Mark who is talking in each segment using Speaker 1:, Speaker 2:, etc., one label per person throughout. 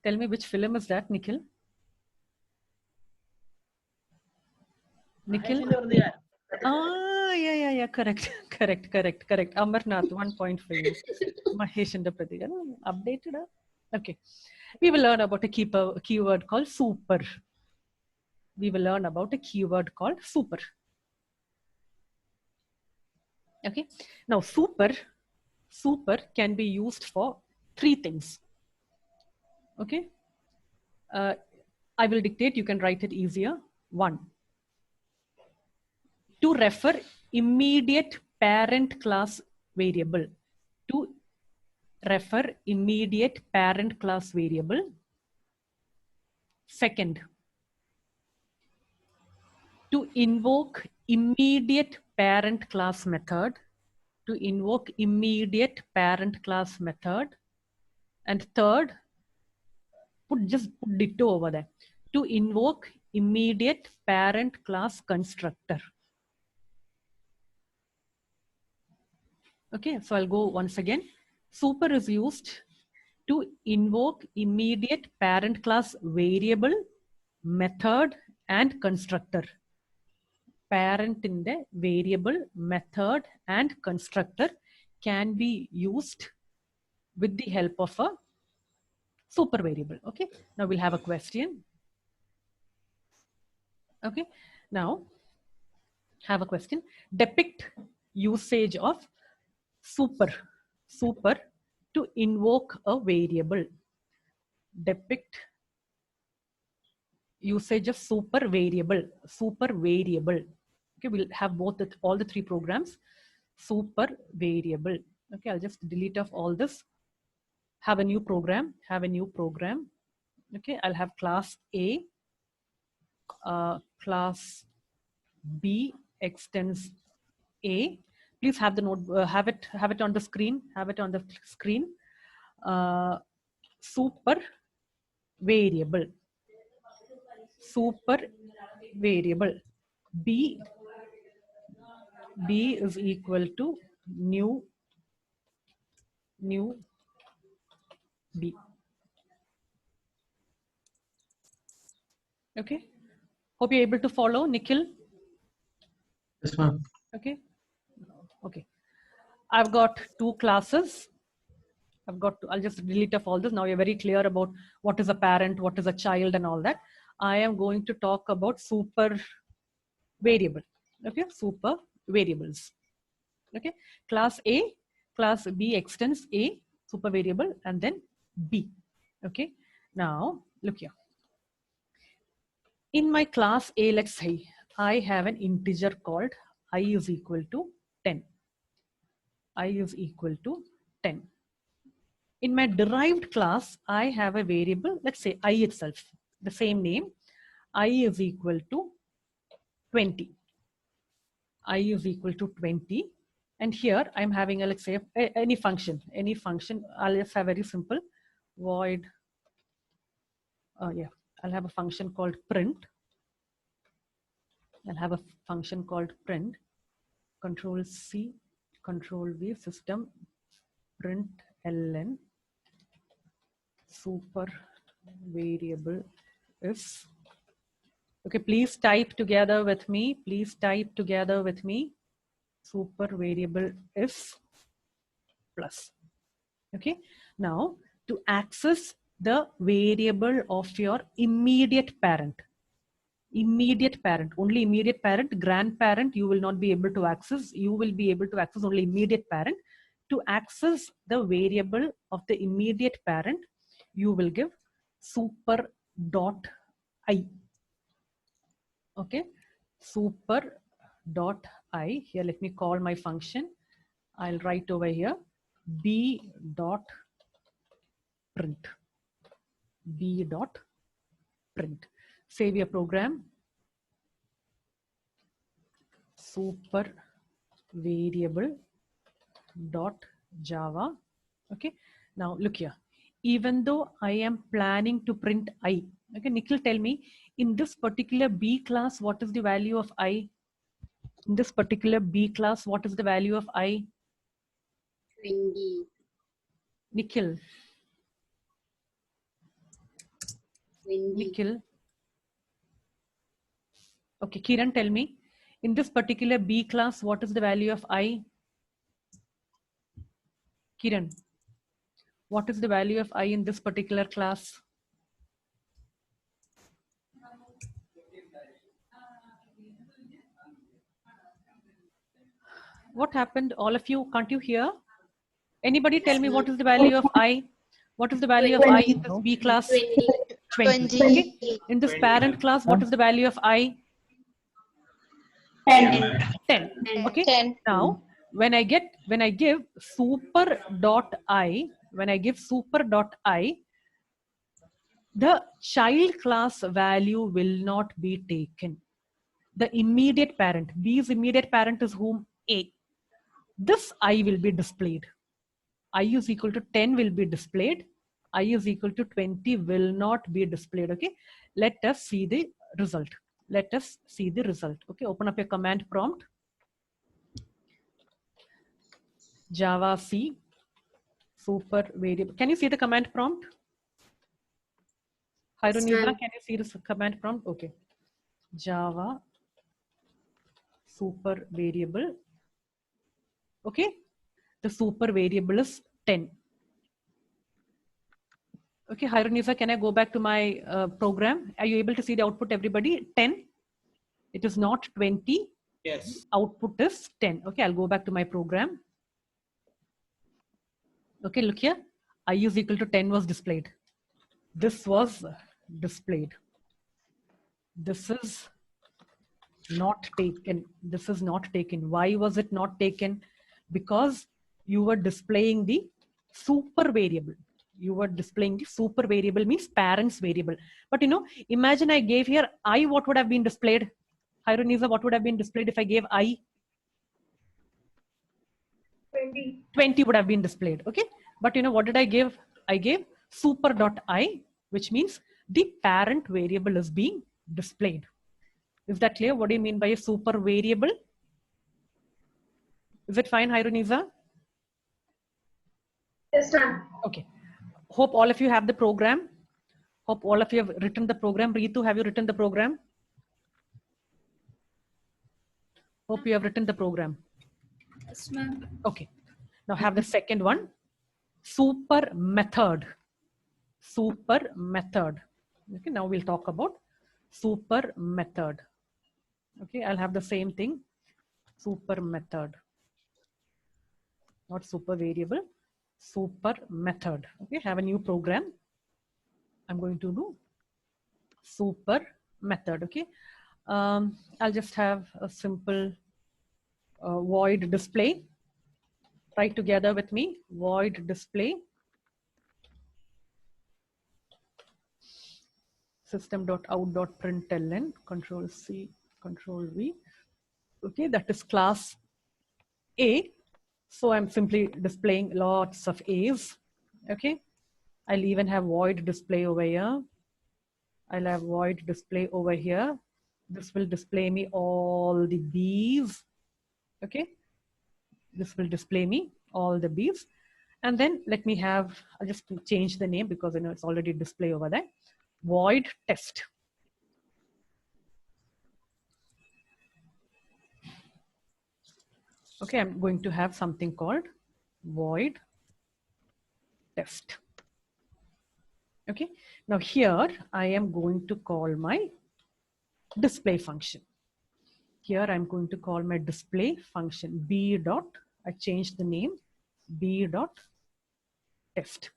Speaker 1: Tell me which film is that, Nikhil? Nikhil? Ah, yeah. Correct. Amarnath, 1 point for you. Mahesh and Pratik. Updated. Okay. We will learn about a keyword called super. We will learn about a keyword called super. Okay. Now, super can be used for 3 things. Okay. I will dictate. You can write it easier. 1. To refer immediate parent class variable. To refer immediate parent class variable. Second, to invoke immediate parent class method. To invoke immediate parent class method. And third, just put ditto over there. To invoke immediate parent class constructor. Okay, so I'll go once again. Super is used to invoke immediate parent class variable, method, and constructor. Parent in the variable, method, and constructor can be used with the help of a super variable. Okay, now we'll have a question. Okay, now have a question. Depict usage of super to invoke a variable. Depict usage of super variable. Okay, we'll have both all the 3 programs. Super variable. Okay, I'll just delete off all this. Have a new program. Okay, I'll have class A, class B extends A. Please have the note. Have it on the screen. Super variable. B is equal to new B. Okay. Hope you're able to follow, Nikhil.
Speaker 2: Yes, ma'am.
Speaker 1: Okay. I've got 2 classes. I'll just delete off all this. Now you're very clear about what is a parent, what is a child, and all that. I am going to talk about super variable. Okay, super variables. Okay, class A, class B extends A, super variable, and then B. Okay, now look here. In my class A, let's say I have an integer called I is equal to 10. I is equal to 10. In my derived class, I have a variable, let's say I itself, the same name, I is equal to 20. I is equal to 20. And here I'm having a, let's say, any function. I'll just have very simple void. I'll have a function called print. I'll have a function called print. Control C, Control V, system, print ln, super variable is. Okay, please type together with me. Super variable is plus. Okay, now to access the variable of your immediate parent, only immediate parent, grandparent, you will not be able to access. You will be able to access only immediate parent. To access the variable of the immediate parent, you will give super dot I. Okay, super dot I. Here, let me call my function. I'll write over here b dot print. B dot print. Save your program. Super variable dot Java. Okay. Now look here. Even though I am planning to print I. Okay, Nikhil, tell me, in this particular B class, what is the value of I? In this particular B class, what is the value of I?
Speaker 3: 20.
Speaker 1: Nikhil. Nikhil. Okay, Kiran, tell me, in this particular B class, what is the value of I? Kiran, what is the value of I in this particular class? What happened? All of you, can't you hear? Anybody tell me what is the value of I? What is the value of I in this B class? 20. Okay. In this parent class, what is the value of I? 10. Okay.
Speaker 3: 10.
Speaker 1: Now, when I give super dot I, the child class value will not be taken. The immediate parent, B's immediate parent is whom? A. This I will be displayed. I is equal to 10 will be displayed. I is equal to 20 will not be displayed. Okay. Let us see the result. Okay. Open up your command prompt. Java C super variable. Can you see the command prompt? Hironiza, can you see this command prompt? Okay. Java super variable. Okay. The super variable is 10. Okay, Hironiza, can I go back to my program? Are you able to see the output, everybody? 10. It is not 20.
Speaker 2: Yes.
Speaker 1: Output is 10. Okay, I'll go back to my program. Okay, look here. I is equal to 10 was displayed. This was displayed. This is not taken. This is not taken. Why was it not taken? Because you were displaying the super variable. You were displaying the super variable, means parents variable. But imagine I gave here I, what would have been displayed? Hironiza, what would have been displayed if I gave I? 20 would have been displayed. Okay. But what did I give? I gave super dot I, which means the parent variable is being displayed. Is that clear? What do you mean by a super variable? Is it fine, Hironiza?
Speaker 3: Yes, ma'am.
Speaker 1: Okay. Hope all of you have the program. Hope all of you have written the program. Ritu, have you written the program? Hope you have written the program.
Speaker 3: Yes, ma'am.
Speaker 1: Okay. Now have the second one. Super method. Super method. Okay. Now we'll talk about super method. Okay. I'll have the same thing. Super method. Not super variable. Super method. Okay. Have a new program. I'm going to do super method. Okay. I'll just have a simple void display. Write together with me. Void display. System.out.println. Control C, Control V. Okay, that is class A. So I'm simply displaying lots of A's. Okay. I'll even have void display over here. I'll have void display over here. This will display me all the B's. Okay. This will display me all the B's. And then let me have, I'll just change the name because it's already display over there. Void test. Okay, I'm going to have something called void test. Okay, now here I am going to call my display function. Here I'm going to call my display function b dot, I changed the name, b dot test.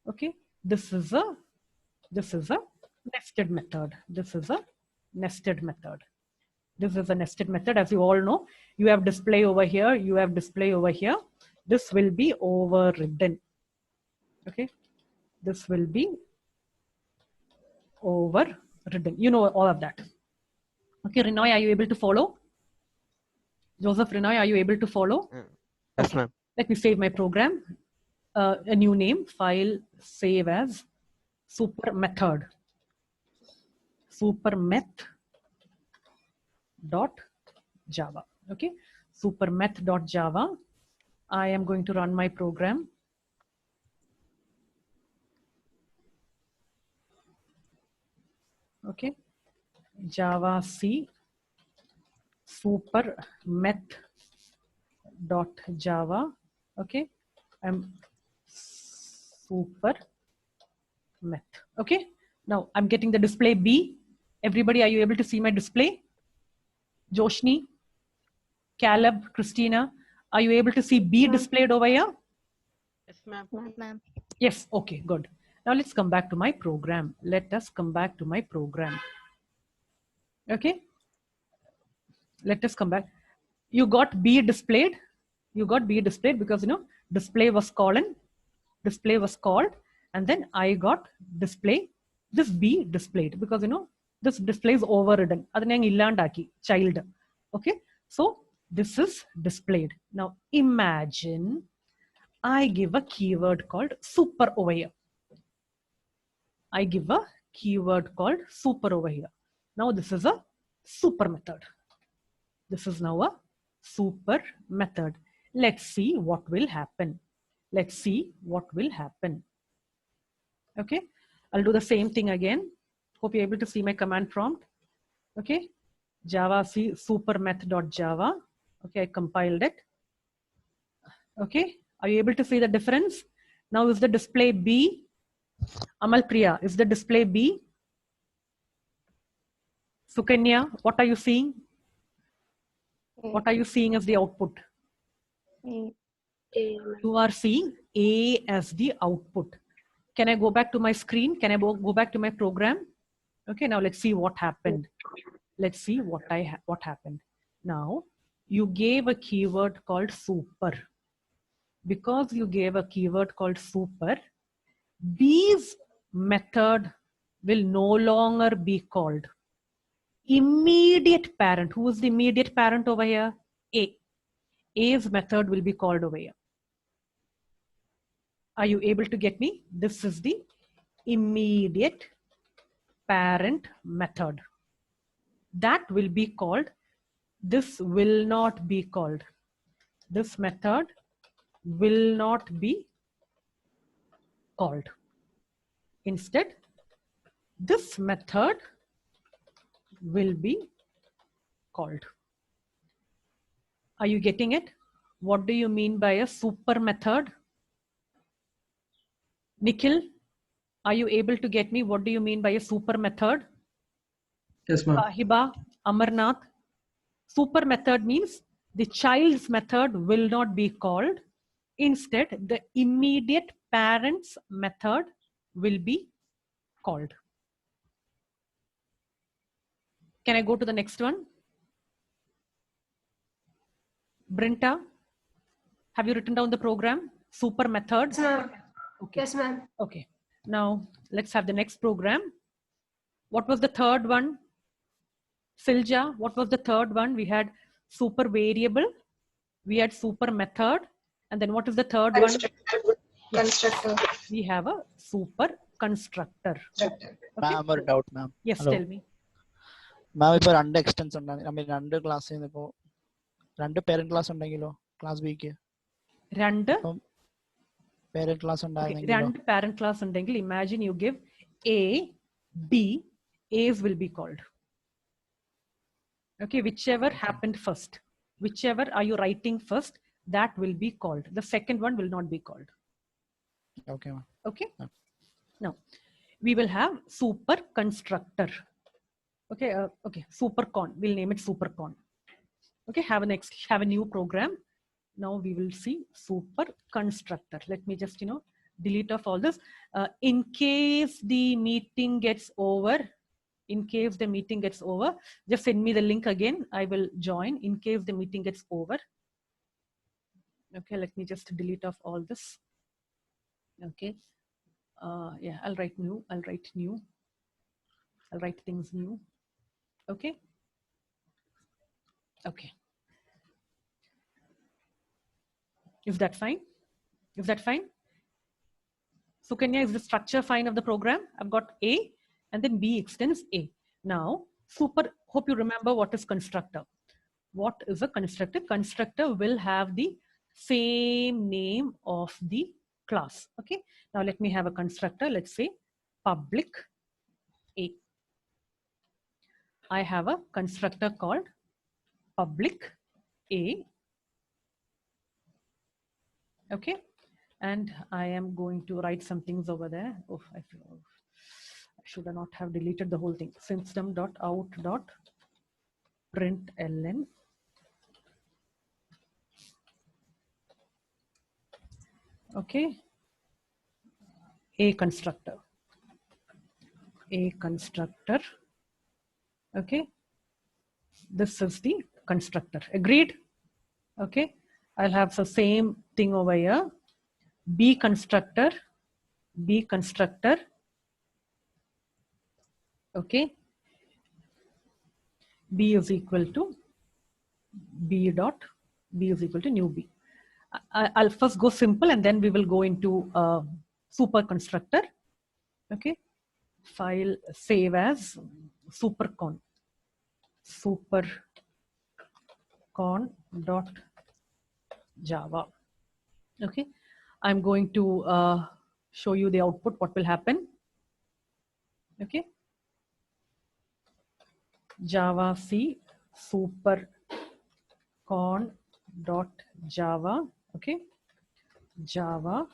Speaker 1: Okay, this is a nested method. This is a nested method. This is a nested method. As you all know, you have display over here, you have display over here. This will be overridden. Okay, this will be overridden. You know all of that. Okay, Renoy, are you able to follow? Joseph, Renoy, are you able to follow?
Speaker 4: Yes,
Speaker 1: okay.
Speaker 4: ma'am.
Speaker 1: Let me save my program. A new name, file, save as super method. Supermeth dot Java. Okay, supermeth dot Java. I am going to run my program. Okay, Java C super meth dot Java. Okay, I'm super meth. Okay, now I'm getting the display B. Everybody, are you able to see my display? Joshni, Caleb, Christina, are you able to see B displayed over here?
Speaker 4: Yes, ma'am.
Speaker 5: Ma'am.
Speaker 1: Yes, okay, good. Now let's come back to my program. Let us come back to my program. Okay, let us come back. You got B displayed. You got B displayed because display was called, and then I got display. This B displayed because this display is overridden. Adane yang illandaki child. Okay, so this is displayed. Now imagine I give a keyword called super over here. I give a keyword called super over here. Now this is a super method. This is now a super method. Let's see what will happen. Let's see what will happen. Okay, I'll do the same thing again. Hope you're able to see my command prompt. Okay, Java C super meth.java. Okay, I compiled it. Okay, are you able to see the difference? Now is the display B? Amal Priya, is the display B? Sukanya, what are you seeing? What are you seeing as the output?
Speaker 5: A.
Speaker 1: You are seeing A as the output. Can I go back to my screen? Can I go back to my program? Okay, now let's see what happened. Let's see what happened. Now, you gave a keyword called super. Because you gave a keyword called super, B's method will no longer be called. Immediate parent, who is the immediate parent over here? A. A's method will be called over here. Are you able to get me? This is the immediate parent method. That will be called. This will not be called. This method will not be called. Instead, this method will be called. Are you getting it? What do you mean by a super method? Nikhil, are you able to get me? What do you mean by a super method?
Speaker 2: Yes, ma'am.
Speaker 1: Sahiba, Amarnath. Super method means the child's method will not be called. Instead, the immediate parent's method will be called. Can I go to the next one? Brinta, have you written down the program? Super method?
Speaker 3: Yes, ma'am.
Speaker 1: Okay.
Speaker 3: Yes, ma'am.
Speaker 1: Okay. Now let's have the next program. What was the third one? Silja, what was the third one? We had super variable, we had super method, and then what is the third one?
Speaker 3: Constructor.
Speaker 1: We have a super constructor. Okay.
Speaker 6: Ma'am, or doubt, ma'am.
Speaker 1: Yes,
Speaker 6: Hello.
Speaker 1: tell me.
Speaker 6: Ma'am, ഇപ്പോൾ രണ്ട് extends ഉണ്ടാകും. I mean, രണ്ട് class ചെയ്യുന്നപ്പോൾ രണ്ട് parent class ഉണ്ടെങ്കിലോ class ബിക്ക്
Speaker 1: രണ്ട്
Speaker 6: parent class ഉണ്ടായിരുന്നെങ്കിലോ
Speaker 1: രണ്ട് parent class ഉണ്ടെങ്കിൽ imagine you give A, B, A's will be called. Okay, whichever happened first, whichever are you writing first, that will be called. The second one will not be called.
Speaker 6: Okay, ma'am.
Speaker 1: Okay.
Speaker 6: Yeah.
Speaker 1: Now we will have super constructor. Okay. Okay. Supercon. We'll name it supercon. Okay. Have a new program. Now we will see super constructor. Let me just delete off all this. In case the meeting gets over. In case the meeting gets over, just send me the link again. I will join in case the meeting gets over. Okay, let me just delete off all this. Okay. Yeah, I'll write new. I'll write things new. Okay. Okay. Is that fine? Is that fine? Sukanya, is the structure fine of the program? I've got A and then B extends A. Now, hope you remember what is constructor. What is a constructor? Constructor will have the same name of the class. Okay. Now let me have a constructor. Let's say public A. I have a constructor called public A. Okay. And I am going to write some things over there. Oh, I should not have deleted the whole thing. System.out.println. Okay. A constructor. Okay. This is the constructor. Agreed? Okay. I'll have the same thing over here. B constructor. Okay. B is equal to B is equal to new B. I'll first go simple and then we will go into super constructor. Okay. File save as supercon dot Java. Okay. I'm going to show you the output, what will happen. Okay. Java C supercon dot Java. Okay. Java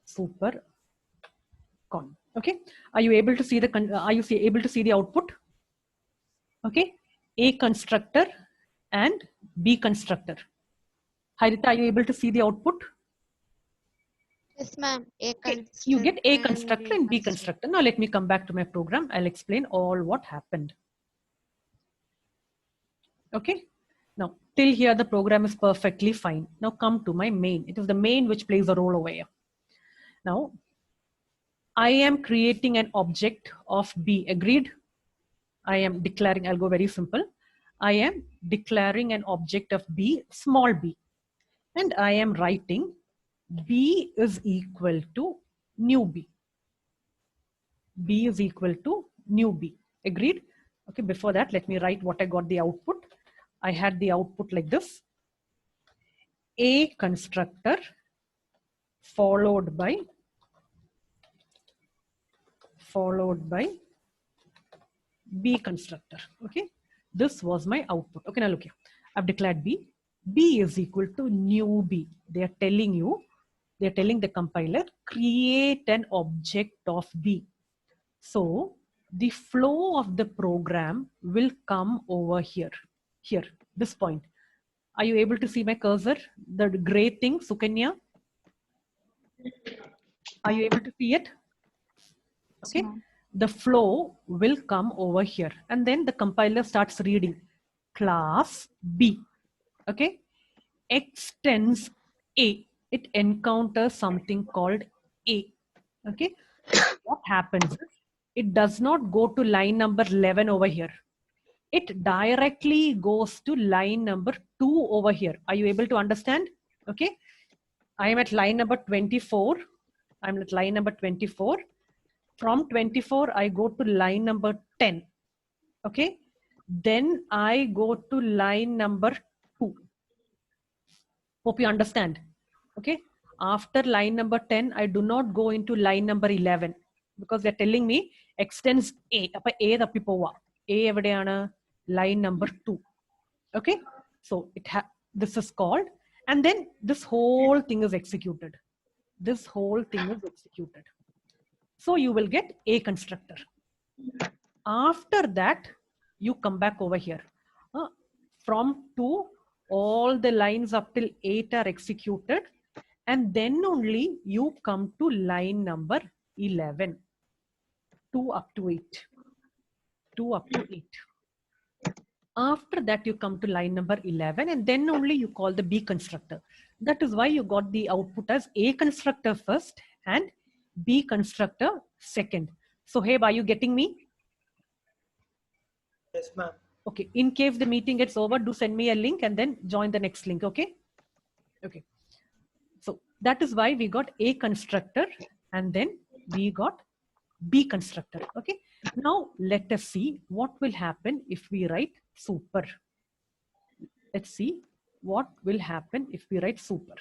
Speaker 1: supercon. Okay. Are you able to see the output? Okay. A constructor and B constructor. Haritha, are you able to see the output?
Speaker 3: Yes, ma'am.
Speaker 1: You get A constructor and B constructor. Now let me come back to my program. I'll explain all what happened. Okay. Now till here the program is perfectly fine. Now come to my main. It is the main which plays a role over here. Now I am creating an object of B. Agreed? I am declaring, I'll go very simple. I am declaring an object of B, small b. And I am writing B is equal to new B. B is equal to new B. Agreed? Okay, before that, let me write what I got the output. I had the output like this. A constructor followed by B constructor. Okay, this was my output. Okay, now look here. I've declared B. B is equal to new B. They are telling the compiler, create an object of B. So the flow of the program will come over here, this point. Are you able to see my cursor? The gray thing, Sukanya? Are you able to see it? Okay. The flow will come over here. And then the compiler starts reading class B. Okay. Extends A. It encounters something called A. Okay. What happens is it does not go to line number 11 over here. It directly goes to line number 2 over here. Are you able to understand? Okay. I am at line number 24. I'm at line number 24. From 24, I go to line number 10. Okay. Then I go to line number 2. Hope you understand. Okay. After line number 10, I do not go into line number 11 because they're telling me extends A. A evadeyana line number 2. Okay. So this is called, and then this whole thing is executed. This whole thing is executed. So you will get A constructor. After that, you come back over here. From 2, all the lines up till 8 are executed. And then only you come to line number 11. 2 up to 8. 2 up to 8. After that, you come to line number 11, and then only you call the B constructor. That is why you got the output as A constructor first and B constructor second. So, hey, are you getting me?
Speaker 2: Yes, ma'am.
Speaker 1: Okay. In case the meeting gets over, do send me a link and then join the next link. Okay. Okay. So that is why we got A constructor and then we got B constructor. Okay. Now let us see what will happen if we write super. Let's see what will happen if we write super.